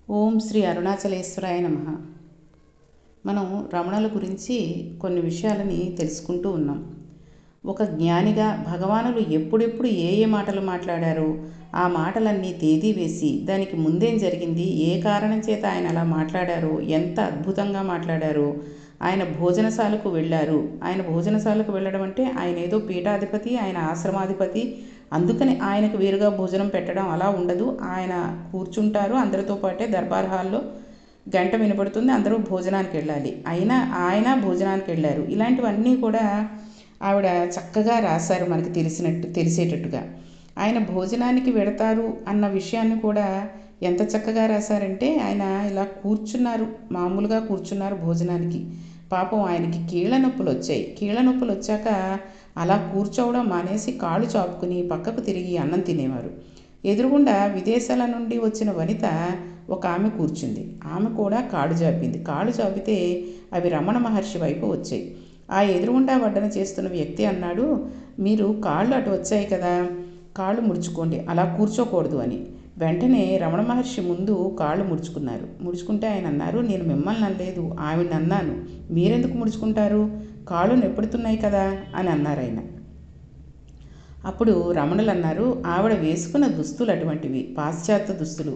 ఓం శ్రీ అరుణాచలేశ్వరాయ నమః. మనం రమణుల గురించి కొన్ని విషయాలని తెలుసుకుంటూ ఉన్నాం. ఒక జ్ఞానిగా భగవానులు ఎప్పుడెప్పుడు ఏ ఏ మాటలు మాట్లాడారో ఆ మాటలన్నీ తేదీ వేసి దానికి ముందేం జరిగింది, ఏ కారణం చేత ఆయన అలా మాట్లాడారో, ఎంత అద్భుతంగా మాట్లాడారో. ఆయన భోజనశాలకు వెళ్ళారు. ఆయన భోజనశాలకు వెళ్ళడం అంటే ఆయన ఏదో పీఠాధిపతి, ఆయన ఆశ్రమాధిపతి, అందుకని ఆయనకు వేరుగా భోజనం పెట్టడం అలా ఉండదు. ఆయన కూర్చుంటారు, అందరితో పాటే దర్బార్ హాల్లో గంట వినపడుతుంది, అందరూ భోజనానికి వెళ్ళాలి. అయినా ఆయన భోజనానికి వెళ్ళారు. ఇలాంటివన్నీ కూడా ఆవిడ చక్కగా రాశారు, మనకి తెలిసేటట్టుగా. ఆయన భోజనానికి వెడతారు అన్న విషయాన్ని కూడా ఎంత చక్కగా రాశారంటే, ఆయన ఇలా కూర్చున్నారు, మామూలుగా కూర్చున్నారు భోజనానికి. పాపం ఆయనకి కీళ్ళ నొప్పులు వచ్చాయి. కీళ్ళ నొప్పులు వచ్చాక అలా కూర్చోవడం మానేసి కాళ్ళు చాపుకుని పక్కకు తిరిగి అన్నం తినేవారు. ఎదురుగుండా విదేశాల నుండి వచ్చిన వనిత ఒక ఆమె కూర్చుంది. ఆమె కూడా కాళ్ళు చాపింది. కాళ్ళు చాపితే అవి రమణ మహర్షి వైపు వచ్చాయి. ఆ ఎదురుగుండా వడ్డన చేస్తున్న వ్యక్తి అన్నాడు, మీరు కాళ్ళు అటు వచ్చాయి కదా, కాళ్ళు ముడుచుకోండి, అలా కూర్చోకూడదు అని. వెంటనే రమణ మహర్షి ముందు కాళ్ళు ముడుచుకున్నారు. ముడుచుకుంటే ఆయన అన్నారు, నేను మిమ్మల్ని అనలేదు, ఆవిడని అన్నాను, మీరెందుకు ముడుచుకుంటారు, కాళ్ళు నొప్పుడుతున్నాయి కదా అని అన్నారు ఆయన. అప్పుడు రమణులు అన్నారు, ఆవిడ వేసుకున్న దుస్తులు అటువంటివి, పాశ్చాత్య దుస్తులు.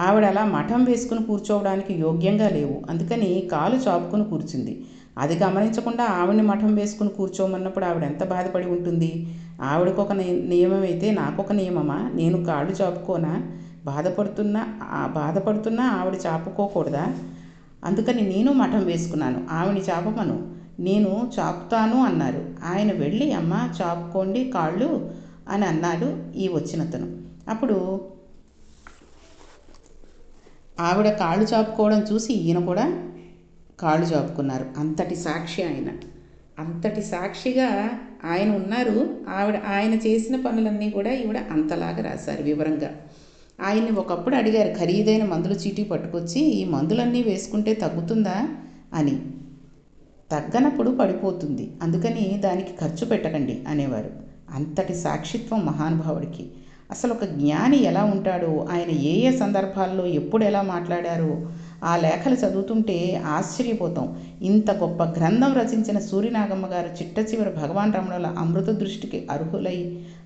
ఆవిడ అలా మఠం వేసుకుని కూర్చోవడానికి యోగ్యంగా లేవు, అందుకని కాలు చాపుకుని కూర్చుంది. అది గమనించకుండా ఆవిడని మఠం వేసుకుని కూర్చోమన్నప్పుడు ఆవిడ ఎంత బాధపడి ఉంటుంది. ఆవిడకొక నియమం అయితే నాకొక నియమమా, నేను కాళ్ళు చాపుకోనా, బాధపడుతున్నా ఆవిడ చాపుకోకూడదా, అందుకని నేను మఠం వేసుకున్నాను, ఆవిడని చాపమను, నేను చాపుతాను అన్నారు. ఆయన వెళ్ళి అమ్మ చాపుకోండి కాళ్ళు అని అన్నాడు ఈ వచ్చినతను. అప్పుడు ఆవిడ కాళ్ళు చాపుకోవడం చూసి ఈయన కూడా కాళ్ళు చాపుకున్నారు. అంతటి సాక్షి ఆయన, అంతటి సాక్షిగా ఆయన ఉన్నారు. ఆయన చేసిన పనులన్నీ కూడా ఈవిడ అంతలాగా రాశారు వివరంగా. ఆయన్ని ఒకప్పుడు అడిగారు, ఖరీదైన మందుల చీటీ పట్టుకొచ్చి ఈ మందులన్నీ వేసుకుంటే తగ్గుతుందా అని. తగ్గనప్పుడు పడిపోతుంది, అందుకని దానికి ఖర్చు పెట్టకండి అనేవారు. అంతటి సాక్షిత్వం మహానుభావుడికి. అసలు ఒక జ్ఞాని ఎలా ఉంటాడో, ఆయన ఏ ఏ సందర్భాల్లో ఎప్పుడు ఎలా మాట్లాడారో ఆ లేఖలు చదువుతుంటే ఆశ్చర్యపోతాం. ఇంత గొప్ప గ్రంథం రచించిన సూరినాగమ్మ గారు చిట్ట చివరి భగవాన్ రమణుల అమృత దృష్టికి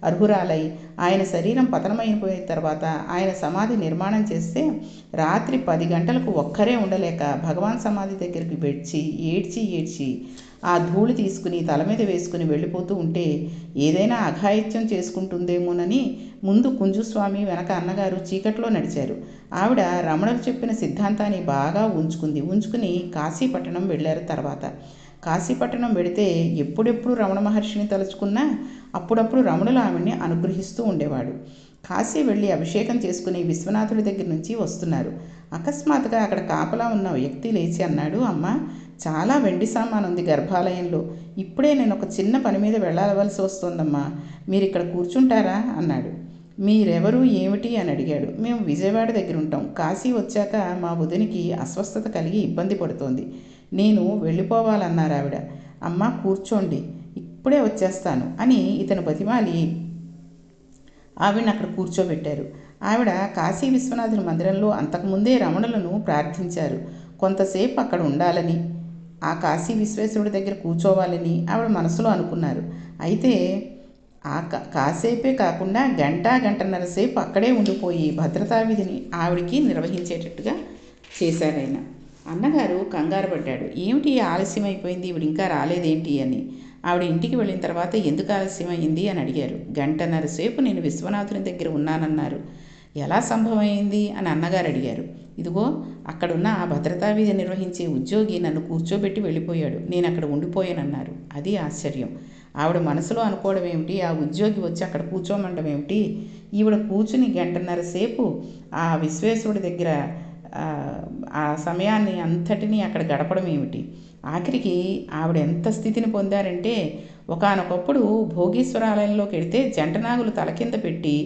అర్హురాలై ఆయన శరీరం పతనమైపోయిన తర్వాత ఆయన సమాధి నిర్మాణం చేస్తే రాత్రి 10 గంటలకు ఒక్కరే ఉండలేక భగవాన్ సమాధి దగ్గరికి ఏడ్చి ఆ ధూళి తీసుకుని తల మీద వేసుకుని వెళ్ళిపోతూ ఉంటే ఏదైనా అఘాయిత్యం చేసుకుంటుందేమోనని ముందు కుంజుస్వామి, వెనక అన్నగారు చీకట్లో నడిచారు. ఆవిడ రమణులు చెప్పిన సిద్ధాంతాన్ని బాగా ఉంచుకుని కాశీపట్టణం వెళ్ళారు. తర్వాత కాశీపట్టణం వెడితే ఎప్పుడెప్పుడు రమణ మహర్షిని తలుచుకున్నా అప్పుడప్పుడు రమణులు ఆవిడ్ని అనుగ్రహిస్తూ ఉండేవాడు. కాశీ వెళ్ళి అభిషేకం చేసుకుని విశ్వనాథుడి దగ్గర నుంచి వస్తున్నారు. అకస్మాత్తుగా అక్కడ కాపలా ఉన్న వ్యక్తి లేచి అన్నాడు, అమ్మ చాలా వెండి సామాను ఉంది గర్భాలయంలో, ఇప్పుడే నేను ఒక చిన్న పని మీద వెళ్ళవలసి వస్తుందమ్మా, మీరు ఇక్కడ కూర్చుంటారా అన్నాడు. మీరెవరు ఏమిటి అని అడిగాడు. మేము విజయవాడ దగ్గర ఉంటాం, కాశీ వచ్చాక మా వదినికి అస్వస్థత కలిగి ఇబ్బంది పడుతోంది, నేను వెళ్ళిపోవాలన్నారు ఆవిడ. అమ్మ కూర్చోండి, ఇప్పుడే వచ్చేస్తాను అని ఇతను బతిమాలి ఆవిడని అక్కడ కూర్చోబెట్టారు. ఆవిడ కాశీ విశ్వనాథుని మందిరంలో అంతకుముందే రమణులను ప్రార్థించారు, కొంతసేపు అక్కడ ఉండాలని, ఆ కాశీ విశ్వేశ్వరుడి దగ్గర కూర్చోవాలని ఆవిడ మనసులో అనుకున్నారు. అయితే ఆ కాసేపే కాకుండా గంటన్నర సేపు అక్కడే ఉండిపోయి భద్రతా విధిని ఆవిడికి నిర్వహించేటట్టుగా చేశారాయన. అన్నగారు కంగారు పడ్డాడు, ఏమిటి ఆలస్యం అయిపోయింది, ఈవిడ ఇంకా రాలేదేంటి అని. ఆవిడ ఇంటికి వెళ్ళిన తర్వాత ఎందుకు ఆలస్యం అయింది అని అడిగారు. గంటన్నర సేపు నేను విశ్వనాథుని దగ్గర ఉన్నానన్నారు. ఎలా సంభవమైంది అని అన్నగారు అడిగారు. ఇదిగో అక్కడున్న ఆ భద్రతా విధి నిర్వహించే ఉద్యోగి నన్ను కూర్చోబెట్టి వెళ్ళిపోయాడు, నేను అక్కడ ఉండిపోయానన్నారు. అది ఆశ్చర్యం. ఆవిడ మనసులో అనుకోవడం ఏమిటి, ఆ ఉద్యోగి వచ్చి అక్కడ కూర్చోమండం ఏమిటి, ఈవిడ కూర్చుని గంటన్నర సేపు ఆ విశ్వేశ్వరుడి దగ్గర ఆ సమయాన్ని అంతటినీ అక్కడ గడపడం ఏమిటి. ఆఖరికి ఆవిడ ఎంత స్థితిని పొందారంటే, ఒకానొకప్పుడు భోగీశ్వరాలయంలోకి వెడితే జంటనాగులు తల కింద పెట్టి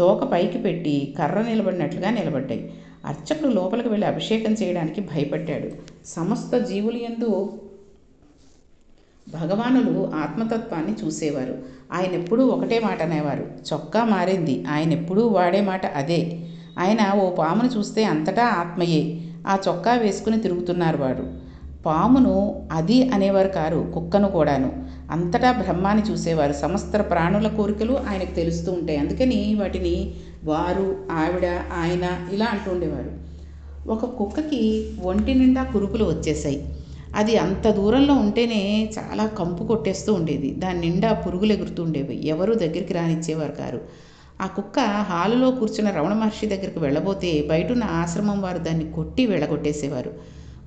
తోక పైకి పెట్టి కర్ర నిలబడినట్లుగా నిలబడ్డాయి. అర్చకుడు లోపలికి వెళ్ళి అభిషేకం చేయడానికి భయపడ్డాడు. సమస్త జీవులు యందు భగవానులు ఆత్మతత్వాన్ని చూసేవారు. ఆయన ఎప్పుడూ ఒకటే మాట అనేవారు, చొక్కా మారింది, ఆయన ఎప్పుడూ వాడే మాట అదే, ఆయన ఓ పామును చూస్తే అంతటా ఆత్మయే. ఆ చొక్కా వేసుకుని తిరుగుతున్నారు వారు. పామును అది అనేవారు కారు, కుక్కను కూడాను. అంతటా బ్రహ్మాన్ని చూసేవారు. సమస్త ప్రాణుల కోరికలు ఆయనకు తెలుస్తూ ఉంటాయి. అందుకని వాటిని వారు, ఆవిడ, ఆయన ఇలా అంటూ ఉండేవారు. ఒక కుక్కకి ఒంటి నిండా కురుపులు వచ్చేసాయి. అది అంత దూరంలో ఉంటేనే చాలా కంపు కొట్టేస్తూ ఉండేది. దాని నిండా పురుగులు ఎగురుతూ ఉండేవి. ఎవరూ దగ్గరికి రానిచ్చేవారు కారు. ఆ కుక్క హాలులో కూర్చున్న రమణ మహర్షి దగ్గరికి వెళ్ళబోతే బయటున్న ఆశ్రమం వారు దాన్ని కొట్టి వెళ్ళగొట్టేసేవారు.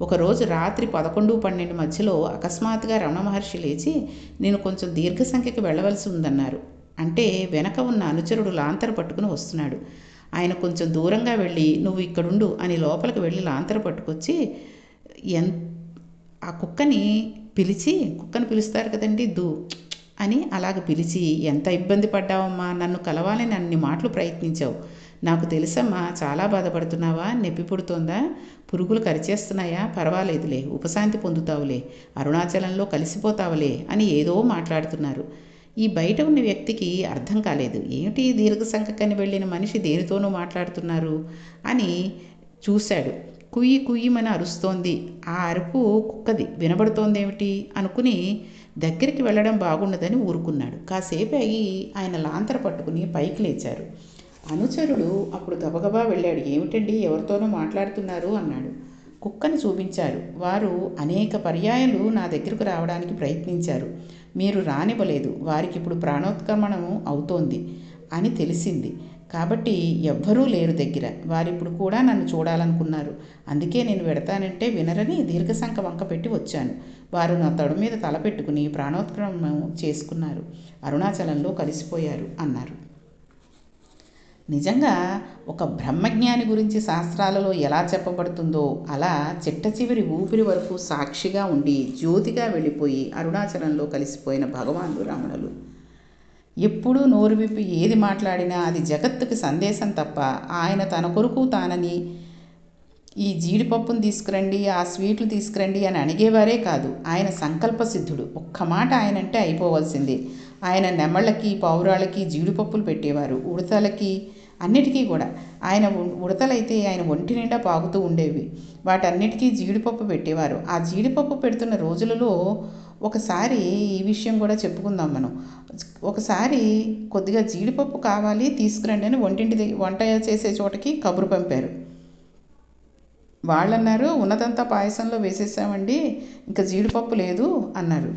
ఒకరోజు రాత్రి 11, 12 మధ్యలో అకస్మాత్తుగా రమణ మహర్షి లేచి, నేను కొంచెం దీర్ఘ సంఖ్యకి వెళ్ళవలసి ఉందన్నారు. అంటే వెనక ఉన్న అనుచరుడు లాంతర పట్టుకుని వస్తున్నాడు. ఆయన కొంచెం దూరంగా వెళ్ళి, నువ్వు ఇక్కడుండు అని లోపలికి వెళ్ళి లాంతర పట్టుకొచ్చి ఆ కుక్కని పిలుస్తారు కదండి, అని అలాగ పిలిచి, ఎంత ఇబ్బంది పడ్డావమ్మా, నన్ను కలవాలని అన్ని మాటలు ప్రయత్నించావు. నాకు తెలుసమ్మా, చాలా బాధపడుతున్నావా, నొప్పి పుడుతోందా, పురుగులు కరిచేస్తున్నాయా, పర్వాలేదులే, ఉపశాంతి పొందుతావులే, అరుణాచలంలో కలిసిపోతావులే అని ఏదో మాట్లాడుతున్నారు. ఈ బయట ఉన్న వ్యక్తికి అర్థం కాలేదు. ఏమిటి దీర్ఘసంఖ్యకని వెళ్ళిన మనిషి దేనితోనూ మాట్లాడుతున్నారు అని చూశాడు. కుయ్యి కుయ్యమని అరుస్తోంది. ఆ అరుపు కుక్కది, వినబడుతోందేమిటి అనుకుని దగ్గరికి వెళ్ళడం బాగుండదని ఊరుకున్నాడు. కాసేపు అయి ఆయన లాంతర పట్టుకుని పైకి లేచారు. అనుచరుడు అప్పుడు గబగబా వెళ్ళాడు. ఏమిటండి, ఎవరితోనో మాట్లాడుతున్నారు అన్నాడు. కుక్కని చూపించారు. వారు అనేక పర్యాయాలు నా దగ్గరకు రావడానికి ప్రయత్నించారు. మీరు రానివ్వలేదు. వారికి ఇప్పుడు ప్రాణోత్క్రమణం అవుతోంది అని తెలిసింది. కాబట్టి ఎవ్వరూ లేరు దగ్గర. వారిప్పుడు కూడా నన్ను చూడాలనుకున్నారు. అందుకే నేను వెడతానంటే వినరని దీర్ఘశంఖ వంక పెట్టి వచ్చాను. వారు నా తొడ మీద తలపెట్టుకుని ప్రాణోత్క్రమం చేసుకున్నారు. అరుణాచలంలో కలిసిపోయారు అన్నారు. నిజంగా ఒక బ్రహ్మజ్ఞాని గురించి శాస్త్రాలలో ఎలా చెప్పబడుతుందో అలా చిట్ట చివరి ఊపిరి వరకు సాక్షిగా ఉండి జ్యోతిగా వెళ్ళిపోయి అరుణాచలంలో కలిసిపోయిన భగవానుడు రమణులు. ఎప్పుడూ నోరు విప్పి ఏది మాట్లాడినా అది జగత్తుకి సందేశం తప్ప ఆయన తన కొరకు తానని ఈ జీడిపప్పును తీసుకురండి, ఆ స్వీట్లు తీసుకురండి అని అడిగేవారే కాదు. ఆయన సంకల్పసిద్ధుడు. ఒక్క మాట ఆయనంటే అయిపోవలసిందే. ఆయన నెమళ్ళకి, పావురాలకి జీడిపప్పులు పెట్టేవారు. ఉడతలకి, అన్నిటికీ కూడా. ఆయన ఉడతలైతే ఆయన ఒంటి నిండా పాకుతూ ఉండేవి. వాటన్నిటికీ జీడిపప్పు పెట్టేవారు. ఆ జీడిపప్పు పెడుతున్న రోజులలో ఒకసారి ఈ విషయం కూడా చెప్పుకుందాం మనం. ఒకసారి కొద్దిగా జీడిపప్పు కావాలి, తీసుకురండి అని వంట చేసే చోటకి కబురు పంపారు. వాళ్ళన్నారు, ఉన్నదంతా పాయసంలో వేసేసామండి, ఇంకా జీడిపప్పు లేదు అన్నారు.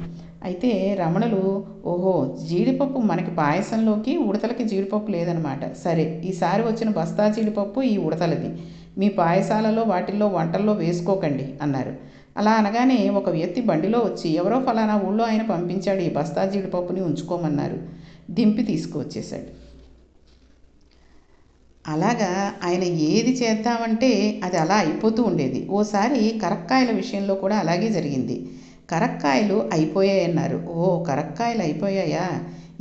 అయితే రమణులు, ఓహో, జీడిపప్పు మనకి పాయసంలోకి, ఉడతలకి జీడిపప్పు లేదనమాట. సరే, ఈసారి వచ్చిన బస్తా జీడిపప్పు ఈ ఉడతలది, మీ పాయసాలలో వాటిల్లో వంటల్లో వేసుకోకండి అన్నారు. అలా అనగానే ఒక వ్యక్తి బండిలో వచ్చి, ఎవరో ఫలానా ఊళ్ళో ఆయన పంపించాడు, ఈ బస్తా జీడిపప్పుని ఉంచుకోమన్నారు. దింపి తీసుకువచ్చేశాడు. అలాగా ఆయన ఏది చేద్దామంటే అది అలా అయిపోతూ ఉండేది. ఓసారి కరక్కాయల విషయంలో కూడా అలాగే జరిగింది. కరక్కాయలు అయిపోయాయన్నారు. ఓ, కరక్కాయలు అయిపోయాయా,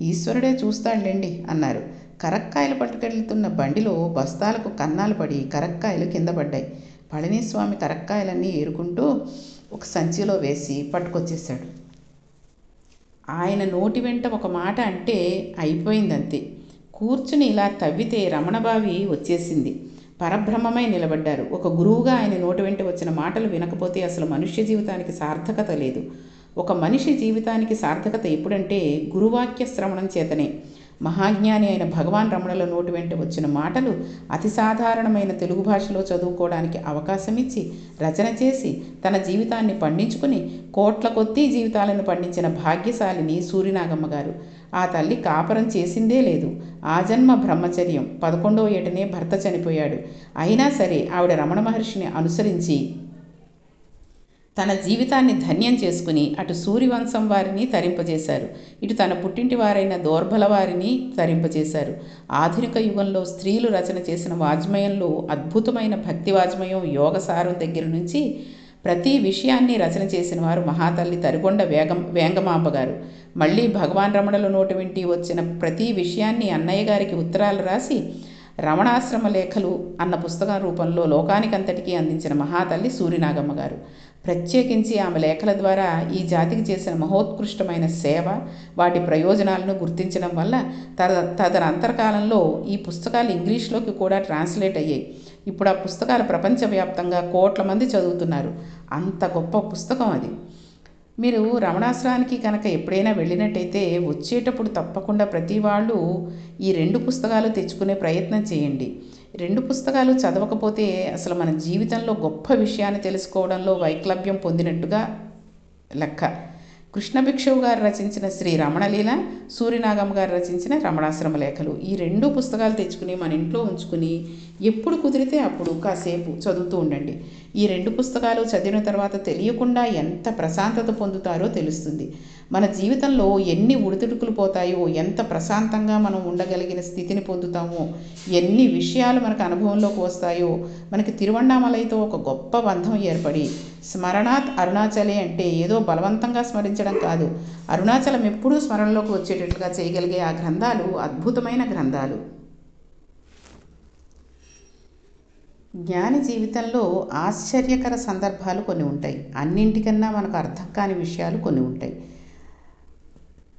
ఈశ్వరుడే చూస్తాడులేండి అన్నారు. కరక్కాయలు పట్టుకెళ్తున్న బండిలో బస్తాలకు కన్నాలు పడి కరక్కాయలు కింద పడ్డాయి. పళనిస్వామి కరక్కాయలన్నీ ఏరుకుంటూ ఒక సంచిలో వేసి పట్టుకొచ్చేశాడు. ఆయన నోటి వెంట ఒక మాట అంటే అయిపోయిందంతే. కూర్చుని ఇలా తవ్వితే రమణబావి వచ్చేసింది. పరబ్రహ్మమై నిలబడ్డారు. ఒక గురువుగా ఆయన నోటి వెంట వచ్చిన మాటలు వినకపోతే అసలు మనుష్య జీవితానికి సార్థకత లేదు. ఒక మనిషి జీవితానికి సార్థకత ఎప్పుడంటే గురువాక్య శ్రవణం చేతనే. మహాజ్ఞాని అయిన భగవాన్ రమణుల నోటి వెంట వచ్చిన మాటలు అతి సాధారణమైన తెలుగు భాషలో చదువుకోవడానికి అవకాశం ఇచ్చి రచన చేసి తన జీవితాన్ని పండించుకుని కోట్ల కొద్దీ జీవితాలను పండించిన భాగ్యశాలిని సూరినాగమ్మ గారు. ఆ తల్లి కాపరం చేసిందే లేదు. ఆ జన్మ బ్రహ్మచర్యం. 11వ ఏటనే భర్త చనిపోయాడు. అయినా సరే ఆవిడ రమణ మహర్షిని అనుసరించి తన జీవితాన్ని ధన్యం చేసుకుని అటు సూర్యవంశం వారిని తరింపజేశారు, ఇటు తన పుట్టింటి వారైన దోర్బల వారిని తరింపజేశారు. ఆధునిక యుగంలో స్త్రీలు రచన చేసిన వాజ్మయంలో అద్భుతమైన భక్తి వాజ్మయం, యోగసారం దగ్గర నుంచి ప్రతి విషయాన్ని రచన చేసిన వారు మహాతల్లి తరిగొండ వేంగమాంబ గారు. మళ్ళీ భగవాన్ రమణుల నోటి వెంటి వచ్చిన ప్రతి విషయాన్ని అన్నయ్య గారికి ఉత్తరాలు రాసి రమణాశ్రమ లేఖలు అన్న పుస్తకం రూపంలో లోకానికంతటికీ అందించిన మహాతల్లి సూరినాగమ్మ గారు. ప్రత్యేకించి ఆమె లేఖల ద్వారా ఈ జాతికి చేసిన మహోత్కృష్టమైన సేవ, వాటి ప్రయోజనాలను గుర్తించడం వల్ల తదనంతరకాలంలో ఈ పుస్తకాలు ఇంగ్లీష్లోకి కూడా ట్రాన్స్లేట్ అయ్యాయి. ఇప్పుడు ఆ పుస్తకాలు ప్రపంచవ్యాప్తంగా కోట్ల మంది చదువుతున్నారు. అంత గొప్ప పుస్తకం అది. మీరు రమణాశ్రమానికి కనుక ఎప్పుడైనా వెళ్ళినట్టయితే వచ్చేటప్పుడు తప్పకుండా ప్రతి వాళ్ళు ఈ 2 పుస్తకాలు తెచ్చుకునే ప్రయత్నం చేయండి. 2 పుస్తకాలు చదవకపోతే అసలు మన జీవితంలో గొప్ప విషయాన్ని తెలుసుకోవడంలో వైక్లభ్యం పొందినట్టుగా లెక్క. కృష్ణ భిక్షువు గారు రచించిన శ్రీ రమణలీల, సూరినాగమ్మ గారు రచించిన రమణాశ్రమ లేఖలు, ఈ 2 పుస్తకాలు తెచ్చుకుని మన ఇంట్లో ఉంచుకుని ఎప్పుడు కుదిరితే అప్పుడు కాసేపు చదువుతూ ఉండండి. ఈ 2 పుస్తకాలు చదివిన తర్వాత తెలియకుండా ఎంత ప్రశాంతత పొందుతారో తెలుస్తుంది. మన జీవితంలో ఎన్ని ఉడిదుడుకులు పోతాయో, ఎంత ప్రశాంతంగా మనం ఉండగలిగిన స్థితిని పొందుతామో, ఎన్ని విషయాలు మనకు అనుభవంలోకి వస్తాయో. మనకి తిరువణ్ణామలైతో ఒక గొప్ప బంధం ఏర్పడి, స్మరణాత్ అరుణాచలే అంటే ఏదో బలవంతంగా స్మరించడం కాదు, అరుణాచలం ఎప్పుడూ స్మరణలోకి వచ్చేటట్లుగా చేయగలిగే ఆ గ్రంథాలు అద్భుతమైన గ్రంథాలు. జ్ఞాని జీవితంలో ఆశ్చర్యకర సందర్భాలు కొన్ని ఉంటాయి. అన్నింటికన్నా మనకు అర్థం కాని విషయాలు కొన్ని ఉంటాయి.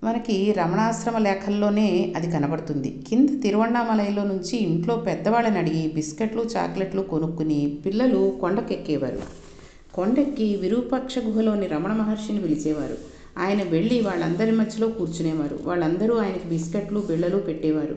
మనకి రమణాశ్రమ లేఖల్లోనే అది కనబడుతుంది. కింద తిరువణ్ణామలైలో నుంచి ఇంట్లో పెద్దవాళ్ళని అడిగి బిస్కెట్లు, చాక్లెట్లు కొనుక్కుని పిల్లలు కొండకెక్కేవారు. కొండెక్కి విరూపాక్ష గుహలోని రమణ మహర్షిని పిలిచేవారు. ఆయన వెళ్ళి వాళ్ళందరి మధ్యలో కూర్చునేవారు. వాళ్ళందరూ ఆయనకి బిస్కెట్లు, బిళ్ళలు పెట్టేవారు.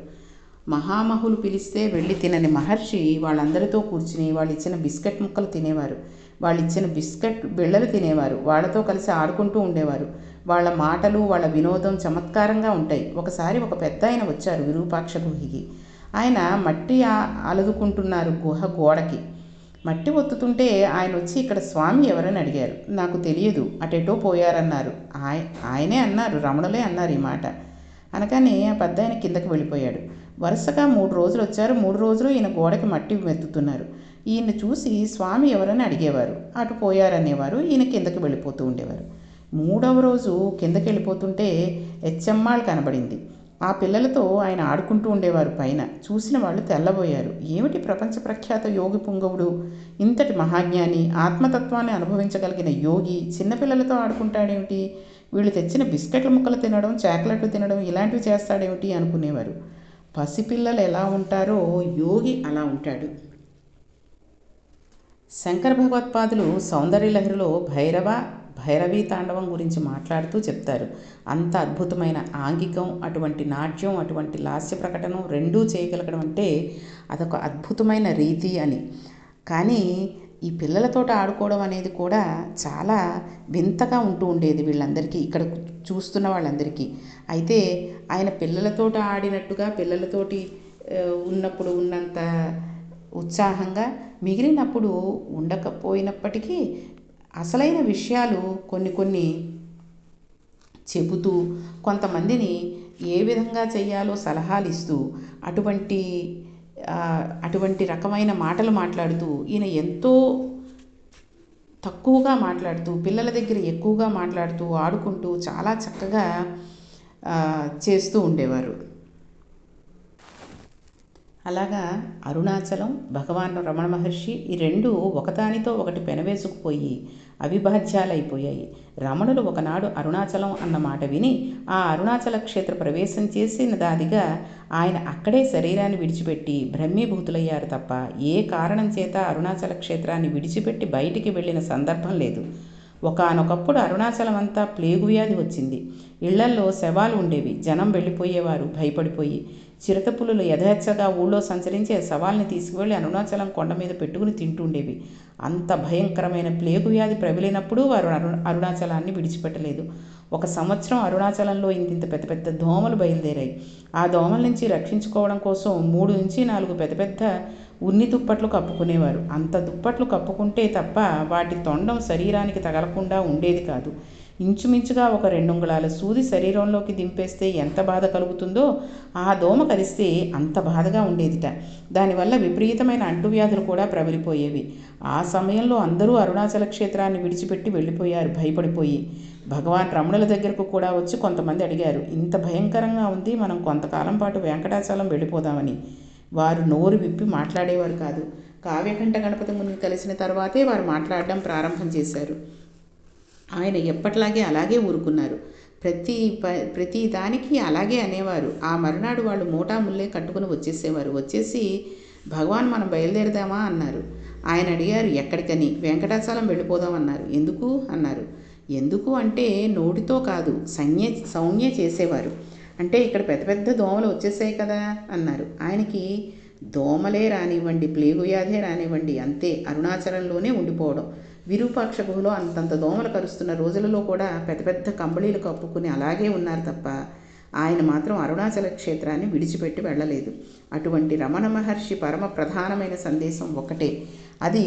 మహామహులు పిలిస్తే వెళ్ళి తినని మహర్షి వాళ్ళందరితో కూర్చుని వాళ్ళు ఇచ్చిన బిస్కెట్ ముక్కలు తినేవారు. వాళ్ళు ఇచ్చిన బిస్కెట్ బిళ్ళలు తినేవారు. వాళ్ళతో కలిసి ఆడుకుంటూ ఉండేవారు. వాళ్ళ మాటలు, వాళ్ళ వినోదం చమత్కారంగా ఉంటాయి. ఒకసారి ఒక పెద్ద ఆయన వచ్చారు విరూపాక్ష గుహకి. ఆయన మట్టి అలుదుకుంటున్నారు గుహ గోడకి. మట్టి ఒత్తుతుంటే ఆయన వచ్చి ఇక్కడ స్వామి ఎవరని అడిగారు. నాకు తెలియదు, అటెటో పోయారన్నారు. ఆయనే అన్నారు, రమణులే అన్నారు ఈ మాట. అనగానే ఆ పెద్ద ఆయన కిందకి వెళ్ళిపోయాడు. వరుసగా 3 రోజులు వచ్చారు. 3 రోజులు ఈయన గోడకి మట్టి మెత్తుతున్నారు. ఈయన్ని చూసి స్వామి ఎవరని అడిగేవారు. అటు పోయారనేవారు. ఈయన కిందకి వెళ్ళిపోతూ ఉండేవారు. 3వ రోజు కిందకి వెళ్ళిపోతుంటే హెచ్చమ్మాళ్ళు కనబడింది. ఆ పిల్లలతో ఆయన ఆడుకుంటూ ఉండేవారు పైన. చూసిన వాళ్ళు తెల్లబోయారు. ఏమిటి ప్రపంచ ప్రఖ్యాత యోగి పుంగవుడు, ఇంతటి మహాజ్ఞాని, ఆత్మతత్వాన్ని అనుభవించగలిగిన యోగి చిన్నపిల్లలతో ఆడుకుంటాడేమిటి, వీళ్ళు తెచ్చిన బిస్కెట్ల ముక్కలు తినడం, చాక్లెట్లు తినడం ఇలాంటివి చేస్తాడేమిటి అనుకునేవారు. పసిపిల్లలు ఎలా ఉంటారో యోగి అలా ఉంటాడు. శంకర భగవత్పాదులు సౌందర్యలహరిలో భైరవీ తాండవం గురించి మాట్లాడుతూ చెప్తారు. అంత అద్భుతమైన ఆంగికం, అటువంటి నాట్యం, అటువంటి లాస్య ప్రకటనం రెండూ చేయగలగడం అంటే అదొక అద్భుతమైన రీతి అని. కానీ ఈ పిల్లలతో ఆడుకోవడం అనేది కూడా చాలా వింతగా ఉంటూ ఉండేది వీళ్ళందరికీ, ఇక్కడ చూస్తున్న వాళ్ళందరికీ. అయితే ఆయన పిల్లలతో ఆడినట్టుగా, పిల్లలతోటి ఉన్నప్పుడు ఉన్నంత ఉత్సాహంగా మిగిలినప్పుడు ఉండకపోయినప్పటికీ అసలైన విషయాలు కొన్ని చెబుతూ, కొంతమందిని ఏ విధంగా చేయాలో సలహాలు ఇస్తూ, అటువంటి రకమైన మాటలు మాట్లాడుతూ, ఈయన ఎంతో తక్కువగా మాట్లాడుతూ, పిల్లల దగ్గర ఎక్కువగా మాట్లాడుతూ, ఆడుకుంటూ చాలా చక్కగా చేస్తూ ఉండేవారు. అలాగా అరుణాచలం, భగవాన్ రమణ మహర్షి ఈ 2 ఒకదానితో ఒకటి పెనవేసుకుపోయి అవిభాజ్యాలైపోయాయి. రమణులు ఒకనాడు అరుణాచలం అన్న మాట విని ఆ అరుణాచల క్షేత్ర ప్రవేశం చేసిన దాదిగా ఆయన అక్కడే శరీరాన్ని విడిచిపెట్టి బ్రహ్మీభూతులయ్యారు తప్ప ఏ కారణం చేత అరుణాచల క్షేత్రాన్ని విడిచిపెట్టి బయటికి వెళ్ళిన సందర్భం లేదు. ఒకానొకప్పుడు అరుణాచలం అంతా ప్లేగు వ్యాధి వచ్చింది. ఇళ్లల్లో శవాలు ఉండేవి. జనం వెళ్ళిపోయేవారు భయపడిపోయి. చిరుతపులులు యథేచ్ఛగా ఊళ్ళో సంచరించి ఆ శవాల్ని తీసుకువెళ్ళి అరుణాచలం కొండ మీద పెట్టుకుని తింటుండేవి. అంత భయంకరమైన ప్లేగు వ్యాధి ప్రబలినప్పుడు వారు అరుణాచలాన్ని విడిచిపెట్టలేదు. 1 సంవత్సరం అరుణాచలంలో ఇంత పెద్ద పెద్ద దోమలు బయలుదేరాయి. ఆ దోమల నుంచి రక్షించుకోవడం కోసం 3 నుంచి 4 పెద్ద పెద్ద ఉన్ని దుప్పట్లు కప్పుకునేవారు. అంత దుప్పట్లు కప్పుకుంటే తప్ప వాటి తొండం శరీరానికి తగలకుండా ఉండేది కాదు. ఇంచుమించుగా ఒక 2 అంగుళాల సూది శరీరంలోకి దింపేస్తే ఎంత బాధ కలుగుతుందో ఆ దోమ కరిస్తే అంత బాధగా ఉండేదిట. దానివల్ల విపరీతమైన అంటువ్యాధులు కూడా ప్రబలిపోయేవి. ఆ సమయంలో అందరూ అరుణాచల క్షేత్రాన్ని విడిచిపెట్టి వెళ్ళిపోయారు భయపడిపోయి. భగవాన్ రమణుల దగ్గరకు కూడా వచ్చి కొంతమంది అడిగారు, ఇంత భయంకరంగా ఉంది, మనం కొంతకాలం పాటు వెంకటాచలం వెళ్ళిపోదామని. వారు నోరు విప్పి మాట్లాడేవారు కాదు. కావ్యకంఠ గణపతి ముని కలిసిన తర్వాతే వారు మాట్లాడడం ప్రారంభం చేశారు. ఆయన ఎప్పట్లాగే అలాగే ఊరుకున్నారు. ప్రతి దానికి అలాగే అనేవారు. ఆ మరునాడు వాళ్ళు మూటా ముల్లే కట్టుకుని వచ్చేసేవారు. వచ్చేసి భగవాన్ మనం బయలుదేరదామా అన్నారు. ఆయన అడిగారు ఎక్కడికని. వెంకటాచలం వెళ్ళిపోదాం అన్నారు. ఎందుకు అన్నారు. ఎందుకు అంటే నోటితో కాదు, సౌజ్ఞ చేసేవారు. అంటే ఇక్కడ పెద్ద పెద్ద దోమలు వచ్చేసాయి కదా అన్నారు. ఆయనకి దోమలే రానివ్వండి, ప్లేగు వ్యాధే రానివ్వండి, అంతే అరుణాచలంలోనే ఉండిపోవడం. విరూపాక్ష గుహలో అంతంత దోమలు కరుస్తున్న రోజులలో కూడా పెద్ద పెద్ద కంబళీలు కప్పుకుని అలాగే ఉన్నారు తప్ప ఆయన మాత్రం అరుణాచల క్షేత్రాన్ని విడిచిపెట్టి వెళ్ళలేదు. అటువంటి రమణ మహర్షి పరమ ప్రధానమైన సందేశం ఒకటే. అది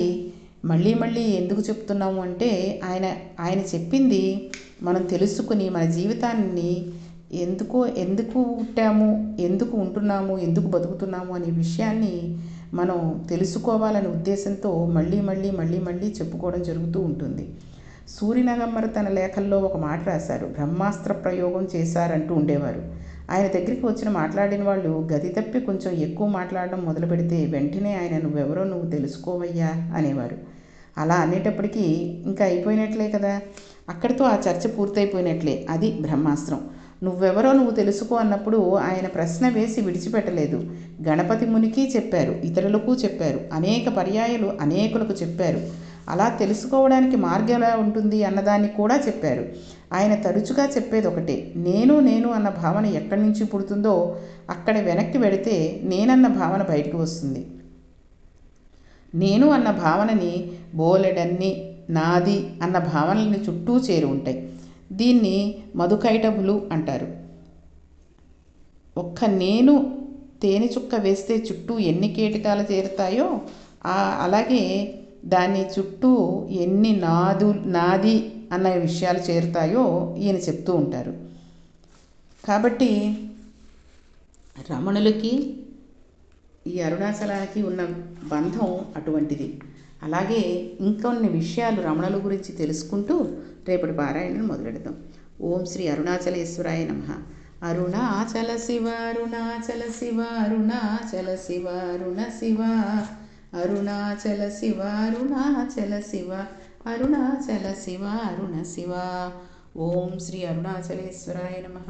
మళ్ళీ మళ్ళీ ఎందుకు చెప్తున్నాము అంటే ఆయన చెప్పింది మనం తెలుసుకుని మన జీవితాన్ని ఎందుకు పుట్టాము, ఎందుకు ఉంటున్నాము, ఎందుకు బతుకుతున్నాము అనే విషయాన్ని మనం తెలుసుకోవాలనే ఉద్దేశంతో మళ్ళీ చెప్పుకోవడం జరుగుతూ ఉంటుంది. సూర్యనగమ్మరు తన లేఖల్లో ఒక మాట రాశారు. బ్రహ్మాస్త్ర ప్రయోగం చేశారంటూ ఉండేవారు. ఆయన దగ్గరికి వచ్చిన మాట్లాడిన వాళ్ళు గది తప్పి కొంచెం ఎక్కువ మాట్లాడడం మొదలు పెడితే వెంటనే ఆయన నువ్వెవరో నువ్వు తెలుసుకోవయ్యా అనేవారు. అలా అనేటప్పటికీ ఇంకా అయిపోయినట్లే కదా, అక్కడితో ఆ చర్చ పూర్తయిపోయినట్లే. అది బ్రహ్మాస్త్రం. నువ్వెవరో నువ్వు తెలుసుకో అన్నప్పుడు ఆయన ప్రశ్న వేసి విడిచిపెట్టలేదు. గణపతి మునికి చెప్పారు, ఇతరులకు చెప్పారు, అనేక పర్యాయాలు అనేకులకు చెప్పారు. అలా తెలుసుకోవడానికి మార్గం ఎలా ఉంటుంది అన్నదాన్ని కూడా చెప్పారు. ఆయన తరచుగా చెప్పేది ఒకటే, నేను అన్న భావన ఎక్కడి నుంచి పుడుతుందో అక్కడ వెనక్కి వెడితే నేనన్న భావన బయటకు వస్తుంది. నేను అన్న భావనని బోలెడన్ని నాది అన్న భావనల్ని చుట్టూ చేరి ఉంటాయి. దీన్ని మధుకైటభులు అంటారు. ఒక్క నేను తేనె చుక్క వేస్తే చుట్టూ ఎన్ని కీటకాలు చేరుతాయో అలాగే దాని చుట్టూ ఎన్ని నాది అన్న విషయాలు చేరుతాయో ఈయన చెప్తూ ఉంటారు. కాబట్టి రమణులకి ఈ అరుణాచలానికి ఉన్న బంధం అటువంటిది. అలాగే ఇంకొన్ని విషయాలు రమణుల గురించి తెలుసుకుంటూ రేపటి పారాయణను మొదలెడతాం. ఓం శ్రీ అరుణాచలేశ్వరాయ నమః. అరుణాచల శివ అరుణాచల శివ అరుణాచల శివ అరుణ శివ అరుణాచల శివ అరుణాచల శివ అరుణాచల శివ అరుణ శివ. ఓం శ్రీ అరుణాచలేశ్వరాయ నమః.